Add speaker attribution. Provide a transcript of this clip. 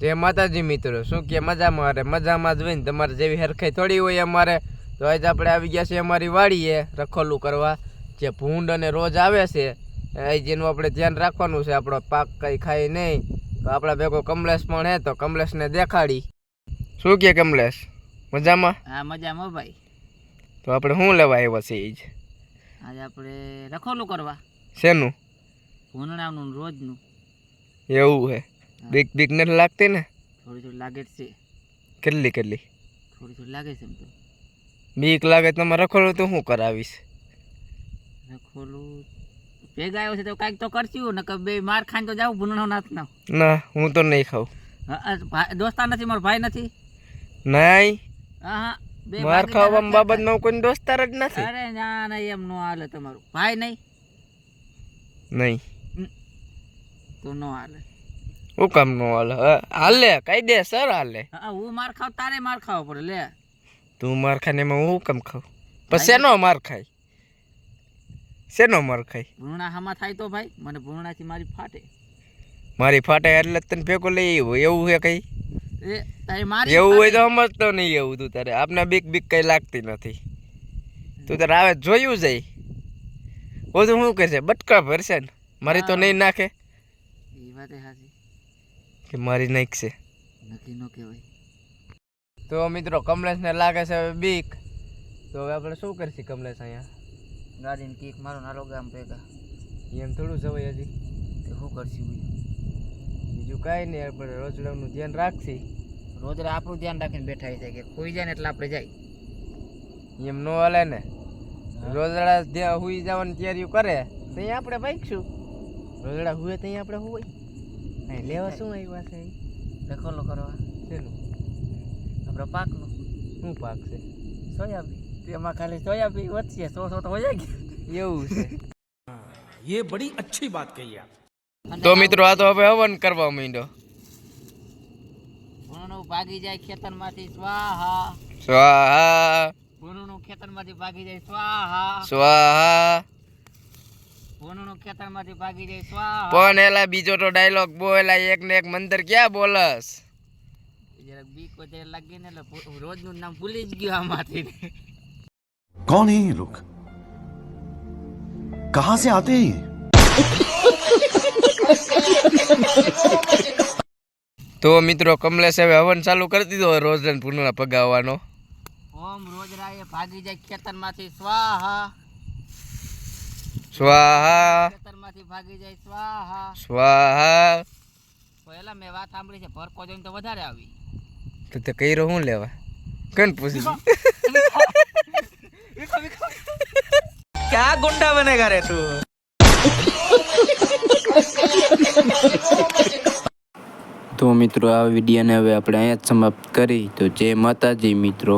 Speaker 1: જય માતાજી મિત્રો, શું કે મજામાં? અરે મજામાં જ હોય ને, તમારે જેવી હરખાઈ થોડી હોય અમારે. તો આજ આપણે આવી ગયા છે અમારી વાડીએ રખોલું કરવા. જે ભૂંડ અને રોજ આવે છે જેનું આપણે ધ્યાન રાખવાનું છે, આપણો પાક કંઈ ખાય નહીં. તો આપણા ભેગો કમલેશ પણ હે, તો કમલેશને દેખાડી. શું કે કમલેશ, મજામાં?
Speaker 2: હા મજામાં ભાઈ.
Speaker 1: તો આપણે શું લેવા આવ્યા છે?
Speaker 2: આજે આપણે રખોલું કરવા.
Speaker 1: શેનું?
Speaker 2: ભૂંડણાનું રોજનું.
Speaker 1: એવું હે? બીક બીક નથી લાગતી ને?
Speaker 2: થોડી થોડી લાગે છે.
Speaker 1: કેટલી થોડી
Speaker 2: થોડી લાગે છે એમ તો.
Speaker 1: બીક લાગે તો રખોલું તો શું કરાવીશ?
Speaker 2: રખોલું ભેગા આવ્યો છે તો કાંઈક તો કરશું ને, કે બે માર ખાઈને તો જાવ ભૂંડણો નાથ ના.
Speaker 1: ના, હું તો નહીં ખાઉં.
Speaker 2: દોસ્તાર નથી, મારો ભાઈ નથી.
Speaker 1: નહીં,
Speaker 2: હા
Speaker 1: માર ખાવામાં બાબતમાં કોઈ દોસ્તાર જ નથી.
Speaker 2: અરે ના ના, એમ નો હાલે. તમારું ભાઈ નહીં?
Speaker 1: નહીં
Speaker 2: તો નો હાલે.
Speaker 1: હું કામ નો હાલે? હાલે, કઈ દે સર હાલે.
Speaker 2: હું માર ખાવ, તારે માર ખાવો પડે. લે
Speaker 1: તું માર ખાને એમાં હું કામ ખાઉં? પછી શેનો માર ખાય? શેનો માર ખાય?
Speaker 2: ભૂંગણા હામાં થાય તો ભાઈ, મને ભૂંગણાથી મારી ફાટે.
Speaker 1: મારી ફાટે એટલે તને ભેગો લઈ આવ્યો એવું છે કઈ?
Speaker 2: એ તારી મારી
Speaker 1: એવું હોય તો સમજતો નહીં. એવું તું તારે આપને બીક બીક કઈ લાગતી નથી. તું તારે આવે જોયું જાય બધું શું કરશે? બટકા ભરશે ને મારી તો નહીં નાખે.
Speaker 2: એ વાત હાચી
Speaker 1: કે મારી નાખશે?
Speaker 2: નક્કી નો કહેવાય.
Speaker 1: તો મિત્રો કમલેશને લાગે છે હવે બીક. તો હવે આપણે શું કરશું કમલેશ? અહીંયા
Speaker 2: ગાડીને કીક મારો નાલો ગામ ભેગા.
Speaker 1: એમ થોડું જવાય હજી.
Speaker 2: તે શું કરશું
Speaker 1: બીજું કાંઈ નહીં, આપણે રોજડાનું ધ્યાન રાખશી.
Speaker 2: રોજ આપણું ધ્યાન રાખીને બેઠા છે કે ખોઈ જાય ને એટલે આપણે જાય.
Speaker 1: એમ ન હાલે ને. રોજડા ત્યાં હુઈ જવાની તૈયારીઓ કરે ત્યાં આપણે ભાગશું. રોજડા હુએ ત્યાં આપણે હોય. અહીં લેવા શું આવ્યા છે?
Speaker 2: રખોલો કરવા.
Speaker 1: શેનું?
Speaker 2: આપણો પાકનો.
Speaker 1: શું પાક છે?
Speaker 2: સોયાબીન. તેમાં ખાલી સોયાબીન વધશે, 100 તો હોય ગયા.
Speaker 1: એવું છે?
Speaker 3: ये बड़ी अच्छी बात कही आप.
Speaker 1: તો મિત્રો આ તો હવે હવન કરવા માંડ્યો.
Speaker 2: ભૂંડણું ભાગી જાય ખેતરમાંથી, સ્વાહા
Speaker 1: સ્વાહા.
Speaker 2: ભૂંડણું ખેતરમાંથી ભાગી જાય, સ્વાહા
Speaker 1: સ્વાહા.
Speaker 2: ભૂંડણું ખેતરમાંથી ભાગી જાય, સ્વાહા.
Speaker 1: પણ એલા બીજો તો ડાયલોગ બોલા, એક ને એક મંતર ક્યાં બોલસ?
Speaker 2: જરાક બીક વધારે લાગી ને એટલે રોજનું નામ ભૂલી જ ગયો આમાંથી.
Speaker 4: कौन है ये लोग? कहां से आते हैं?
Speaker 1: તો મિત્રો કમલેશ હવે હવન ચાલુ કરી દીધો રોજ પૂર્ણ પગાવવાનો.
Speaker 2: ઓમ રોજરાએ ભાગી જાય ખેતરમાંથી, સ્વાહા
Speaker 1: સ્વાહા.
Speaker 2: ખેતરમાંથી ભાગી જાય, સ્વાહા.
Speaker 1: સ્વાહા.
Speaker 2: પહેલા મેં વાત સાંભળી છે, ભરકો જોઈને તો વધારે આવી.
Speaker 1: તો તે કર્યો શું લેવા? કન પૂછી
Speaker 3: क्या गुंडा बनेगा रे तू?
Speaker 5: તો મિત્રો આ વિડીયોને હવે આપણે અહીંયા જ સમાપ્ત કરી. તો જય માતાજી મિત્રો.